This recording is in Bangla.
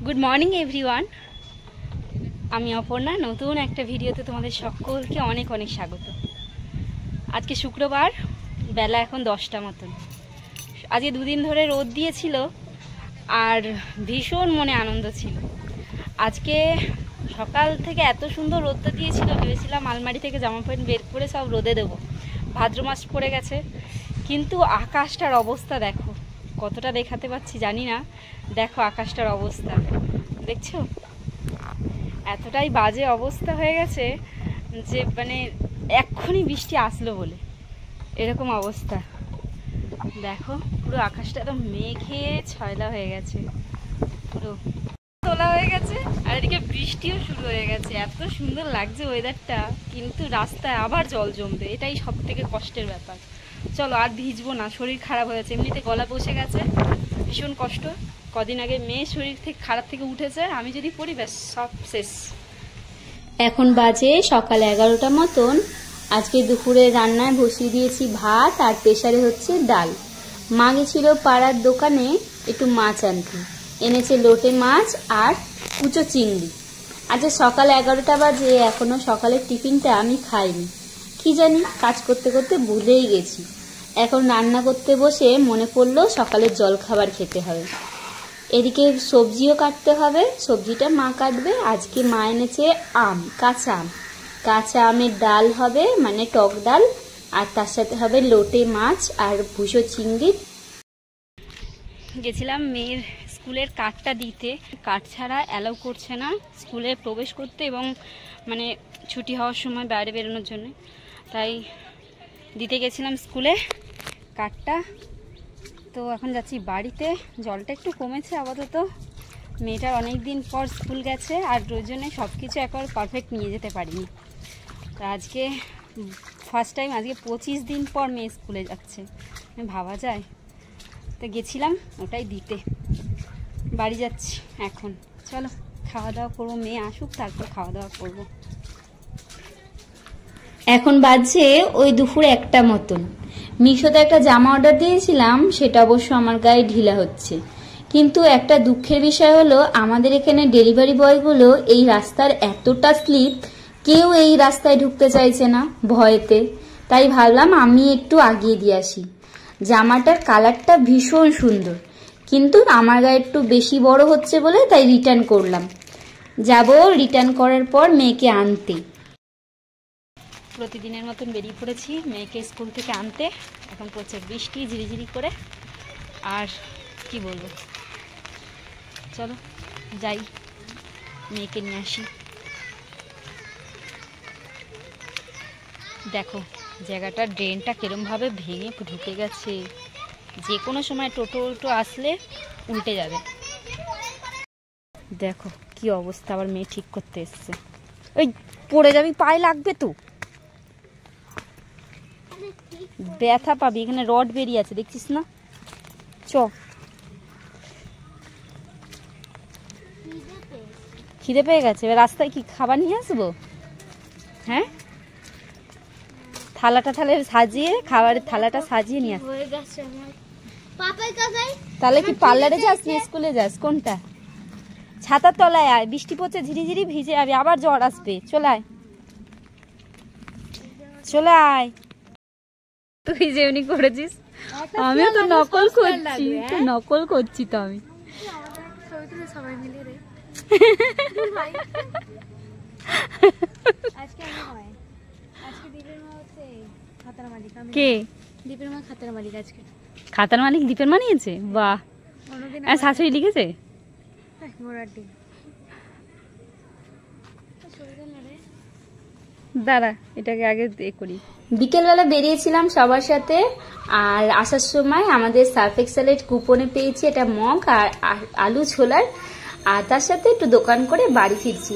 গুড মর্নিং এভরিওয়ান, আমি অপর্ণা। নতুন একটা ভিডিওতে তোমাদের সকলকে অনেক অনেক স্বাগত। আজকে শুক্রবার, বেলা এখন 10টা মতন। আজকে দুদিন ধরে রোদ দিয়েছিল আর ভীষণ মনে আনন্দ ছিল। আজকে সকাল থেকে এত সুন্দর রোদটা দিয়েছিল, ভেবেছিলাম আলমারি থেকে জামা প্যান্ট বের করে সব রোদে দেবো। ভাদ্র মাস পড়ে গেছে, কিন্তু আকাশটার অবস্থা দেখো, কতটা দেখাতে পাচ্ছি জানি না। দেখো আকাশটার অবস্থা দেখছো, এতটাই বাজে অবস্থা হয়ে গেছে যে মানে এক্ষুনি বৃষ্টি আসলো বলে এরকম অবস্থা। দেখো পুরো আকাশটা একদম মেঘে ছয়লা হয়ে গেছে, পুরো তোলা হয়ে গেছে, আর এদিকে বৃষ্টিও শুরু হয়ে গেছে। এত সুন্দর লাগছে ওয়েদারটা, কিন্তু রাস্তায় আবার জল জমবে, এটাই সব থেকে কষ্টের ব্যাপার। চলো আর ভিজবো না, শরীর খারাপ হয়েছে, এমনিতে গলা বসে গেছে, ভীষণ কষ্ট। কদিন আগে মেয়ের শরীর থেকে খারাপ থেকে উঠেছে, আমি যদি পড়ি ব্যাস সব শেষ। এখন বাজে সকাল 11টা মতন। আজকে দুপুরে রান্নায় বসিয়ে দিয়েছি ভাত, আর প্রেসারে হচ্ছে ডাল। মা গেছিল পাড়ার দোকানে একটু মাছ আনতে, এনেছে লোটে মাছ আর কুচো চিংড়ি। আজকে সকাল 11টা বাজে, এখনো সকালের টিফিনটা আমি খাইনি, কি জানি কাজ করতে করতে ভুলেই গেছি। এখন রান্না করতে বসে মনে পড়লো সকালের জল খাবার খেতে হবে। এদিকে সবজিও কাটতে হবে, সবজিটা মা কাটবে। আজকে মা এনেছে আম, কাঁচা আমের ডাল হবে, মানে টক ডাল, আর তার সাথে হবে লোটে মাছ আর ভুসো চিংড়ি। গেছিলাম মেয়ের স্কুলের কার্ডটা দিতে, কার্ড ছাড়া অ্যালাউ করছে না স্কুলে প্রবেশ করতে, এবং মানে ছুটি হওয়ার সময় বাইরে বেরোনোর জন্য। তাই দিতে গেছিলাম স্কুলে কার্ডটা। তো এখন যাচ্ছি বাড়িতে। জলটা একটু কমেছে আপাতত, মেয়েটার অনেক দিন পর স্কুল গেছে, আর ওই জন্যে সব কিছু একবার পারফেক্ট নিয়ে যেতে পারিনি। তো আজকে ফার্স্ট টাইম, আজকে 25 দিন পর মেয়ে স্কুলে যাচ্ছে, ভাবা যায়। তো গেছিলাম ওটাই দিতে, বাড়ি যাচ্ছি এখন। চলো খাওয়া দাওয়া করবো, মেয়ে আসুক তারপর খাওয়া দাওয়া করবো। এখন বাজছে ওই দুপুর 1টা মতন। মিশোতে একটা জামা অর্ডার দিয়েছিলাম, সেটা অবশ্য আমার গায়ে ঢিলা হচ্ছে। কিন্তু একটা দুঃখের বিষয় হলো, আমাদের এখানে ডেলিভারি বয়গুলো এই রাস্তার এতটা স্লিপ, কেউ এই রাস্তায় ঢুকতে চাইছে না ভয়েতে। তাই ভাবলাম আমি একটু আগিয়ে দিয়ে আসি। জামাটার কালারটা ভীষণ সুন্দর, কিন্তু আমার গায়ে একটু বেশি বড় হচ্ছে বলে তাই রিটার্ন করলাম। যাব রিটার্ন করার পর মেয়েকে আনতে। প্রতিদিনের মতন বেরিয়ে পড়েছি মেয়েকে স্কুল থেকে আনতে। এখন পড়ছে বৃষ্টি ঝিরিঝিরি করে, আর কি বলবো, চলো যাই মেয়েকে নিয়ে আসি। দেখো জায়গাটা, ড্রেনটা কিরমভাবে ভেঙে ঢুকে গেছে, যে কোনো সময় টোটো আসলে উল্টে যাবে। দেখো কি অবস্থা, আবার মেয়ে ঠিক করতে এসছে। ওই পড়ে যাবি, পায়ে লাগবে তো, ব্যথা পাবি। এখানে রড বেরিয়ে আছে দেখছিস না। চ, খিদে পেয়ে গেছে, এবার রাস্তায় কি খাবার নিয়ে আসবো? হ্যাঁ, থালাটা তাহলে সাজিয়ে, খাবারের থালাটা সাজিয়ে নিয়ে আস। তাহলে কি পার্লারে যাস না স্কুলে যাস, কোনটা? ছাতার তলায় আয়, বৃষ্টি পড়ছে ঝিরিঝিরি, ভিজে যাবি, আবার জ্বর আসবে। চলে আয়, চলে আয়। তুই যেমনি করেছিস, আমিও তো নকল করছি, নকল করছি তো আমি। কে খাতার মালিক? দীপের মা নিয়েছে, বাহ। শাশুড়ি লিখেছে, দাঁড়া এটাকে আগে করি। বিকেলবেলা বেরিয়েছিলাম সবার সাথে, আর আসার সময় আমাদের সার্ফ এক্সেলের কুপনে পেয়েছি এটা মগ আর আলু ছোলার, আর তার সাথে একটু দোকান করে বাড়ি ফিরছি।